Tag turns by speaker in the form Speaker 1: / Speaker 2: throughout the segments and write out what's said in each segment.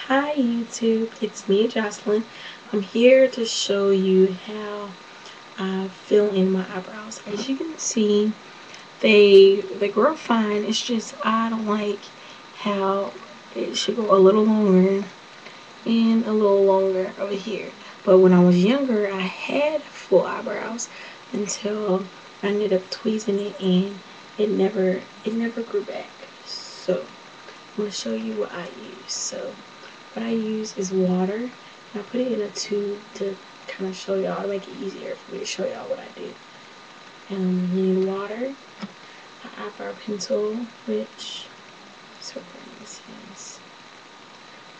Speaker 1: Hi YouTube, it's me Jocelyn. I'm here to show you how I fill in my eyebrows. As you can see, they grow fine. It's just I don't like how it should go a little longer and a little longer over here. But when I was younger, I had full eyebrows until I ended up tweezing it and it never grew back. So I'm gonna show you what I use. So what I use is water, and I put it in a tube to kind of show y'all, to make it easier for me to show y'all what I do. You need water, an eyebrow pencil, which sort of is.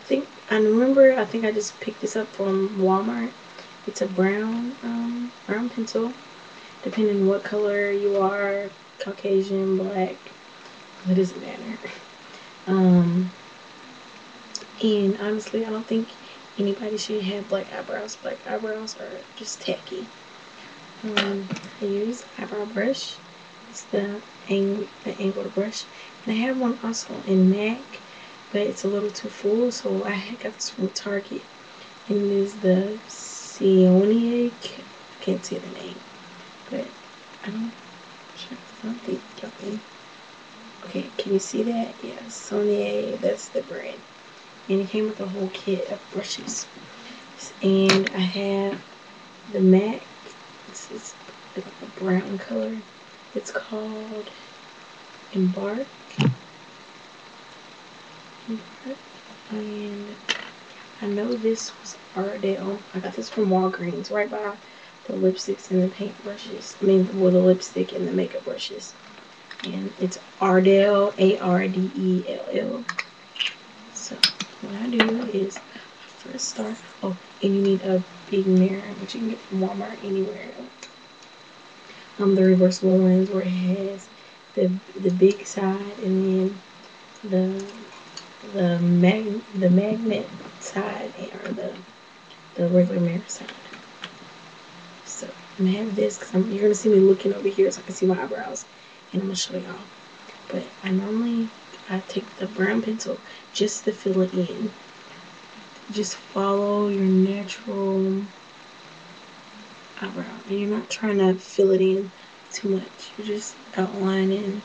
Speaker 1: I think I just picked this up from Walmart. It's a brown pencil, depending on what color you are, Caucasian, black, it doesn't matter. Um, And honestly, I don't think anybody should have black eyebrows. Black eyebrows are just tacky. I use eyebrow brush. It's the angled brush. And I have one also in MAC, but it's a little too full, so I got this from Target. And it is the Sonia. I can't say the name, but I don't think y'all can. Okay, can you see that? Yeah, Sonia. That's the brand. And it came with a whole kit of brushes. And I have the MAC. This is like a brown color. It's called Embark. And I know this was Ardell. I got this from Walgreens, right by the lipsticks and the paint brushes. Well, the lipstick and the makeup brushes. And it's Ardell, Ardell. So what I do is first start. Oh, and you need a big mirror, which you can get from Walmart anywhere. The reversible ones where it has the big side and then the magnet side or the regular mirror side. So I'm gonna have this because you're gonna see me looking over here so I can see my eyebrows, and I'm gonna show y'all. But I take the brown pencil just to fill it in. Just follow your natural eyebrow, and you're not trying to fill it in too much. You're just outlining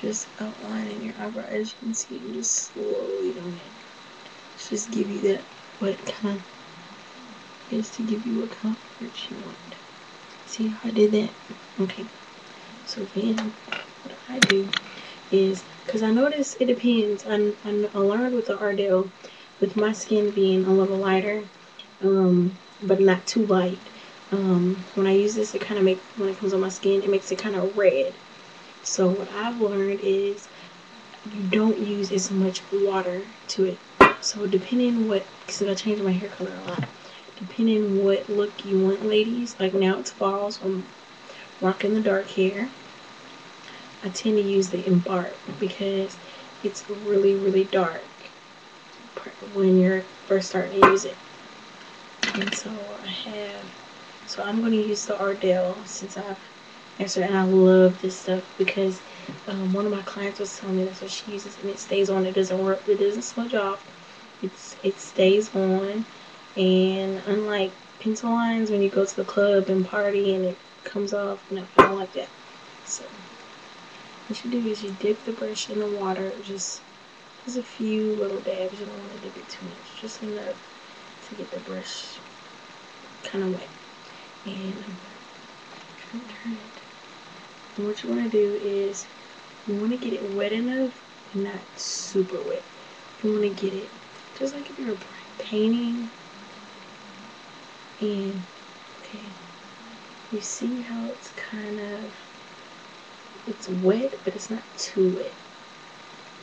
Speaker 1: your eyebrow. As you can see, I'm just slowly doing it. Just give you that what kind of is to give you what kind of arch you want. See how I did that? Okay. So then what I do is, because I notice it depends. I learned with the Ardell, with my skin being a little lighter, but not too light. When I use this, when it comes on my skin, it makes it kind of red. So what I've learned is you don't use as much water to it. So depending what, because I changed my hair color a lot, depending what look you want, ladies, like now it's fall, so I'm rocking the dark hair. I tend to use the Embark because it's really, really dark when you're first starting to use it. And so I'm going to use the Ardell since I've answered, and I love this stuff because one of my clients was telling me that's what she uses, and it stays on. It doesn't smudge off. It stays on, and unlike pencil lines when you go to the club and party and it comes off, no, I don't like that. So what you do is you dip the brush in the water, just a few little dabs. You don't want to dip it too much, just enough to get the brush kind of wet. And I'm turn it. And what you want to do is you want to get it wet enough and not super wet. You want to get it just like if you were painting. And okay, you see how it's wet, but it's not too wet.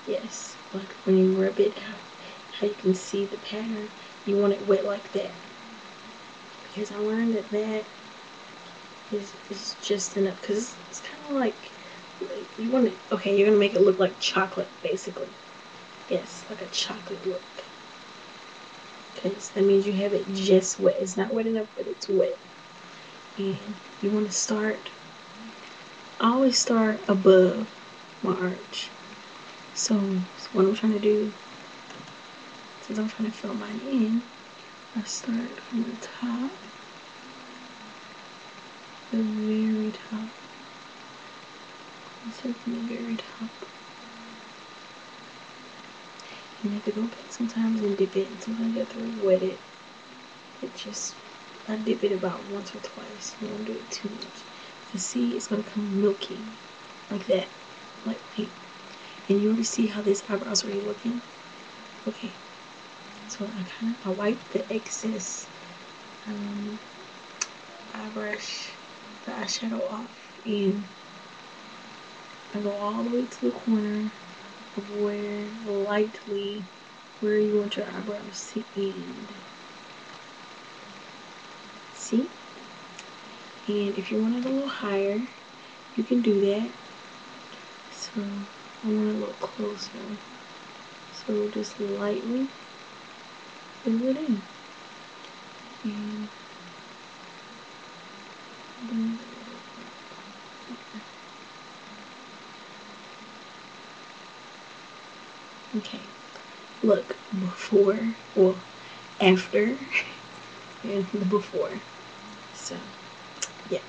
Speaker 1: Yes, like when you rub it, how you can see the pattern. You want it wet like that, because I learned that is just enough. Because it's kind of like you want it. Okay, you're gonna make it look like chocolate, basically. Yes, like a chocolate look. Because that means you have it just wet. It's not wet enough, but it's wet. And you want to start. I always start above my arch. So what I'm trying to do since I'm trying to fill mine in, I start from the top, the very top. So from the very top. And you have to go back sometimes and dip it, and sometimes you have to wet it. I dip it about once or twice. You don't do it too much. To see, it's gonna come milky, like that, like pink. And you already see how this eyebrow's already looking. Okay, so I wipe the excess the eyeshadow off, and I go all the way to the corner of where you want your eyebrows to end. See? And if you want it a little higher, you can do that. So I want it a little closer. So just lightly fill it in. And okay. Look, before, well, after, and the before. So, yeah.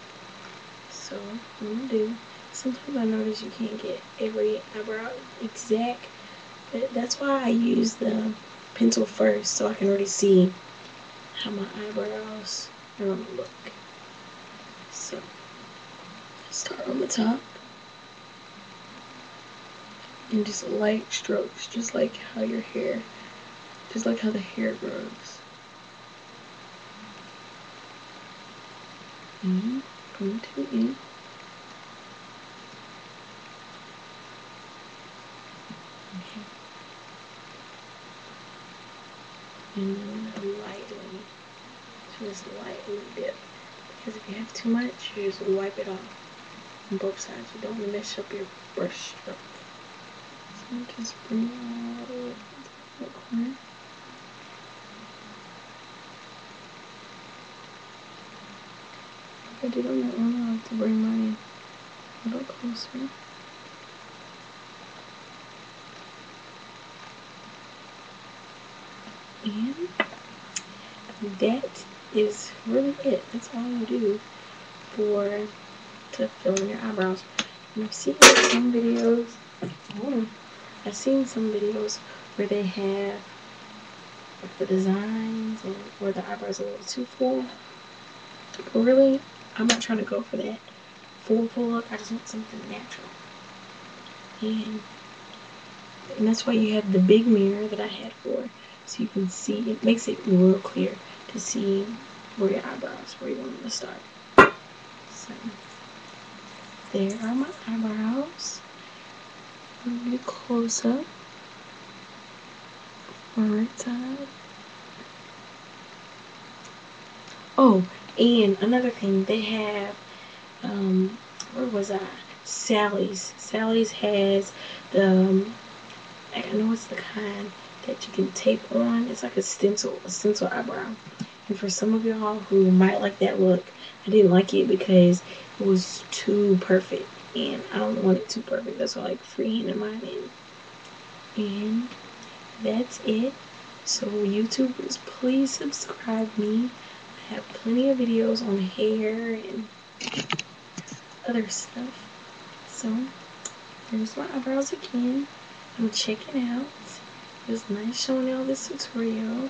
Speaker 1: So, what I'm gonna do, sometimes I notice you can't get every eyebrow exact, but that's why I use the pencil first, so I can already see how my eyebrows are gonna look. So, start on the top, and just light strokes, just like how the hair grows. And going to the end. Okay. And then just lightly dip. Because if you have too much, you just wipe it off on both sides. You don't want to mess up your brush stroke. So just bring it all the way to the corner. If I did on that one, I'll have to bring mine a little closer. And that is really it. That's all you do to fill in your eyebrows. And I've seen some videos. I've seen some videos where they have like the designs or where the eyebrows are a little too full. But really, I'm not trying to go for that full look. I just want something natural. And that's why you have the big mirror that I had for, so you can see. It makes it real clear to see where your eyebrows, where you want them to start. So there are my eyebrows. A little bit close up on the right side. Oh, and another thing, they have, where was I? Sally's. Sally's has the, I know it's the kind that you can tape on. It's like a stencil eyebrow. And for some of y'all who might like that look, I didn't like it because it was too perfect. And I don't want it too perfect. That's why I like freehanding mine in. And that's it. So YouTubers, please subscribe me. I have plenty of videos on hair and other stuff. So here's my eyebrows again. I'm checking out. It was nice showing y'all this tutorial.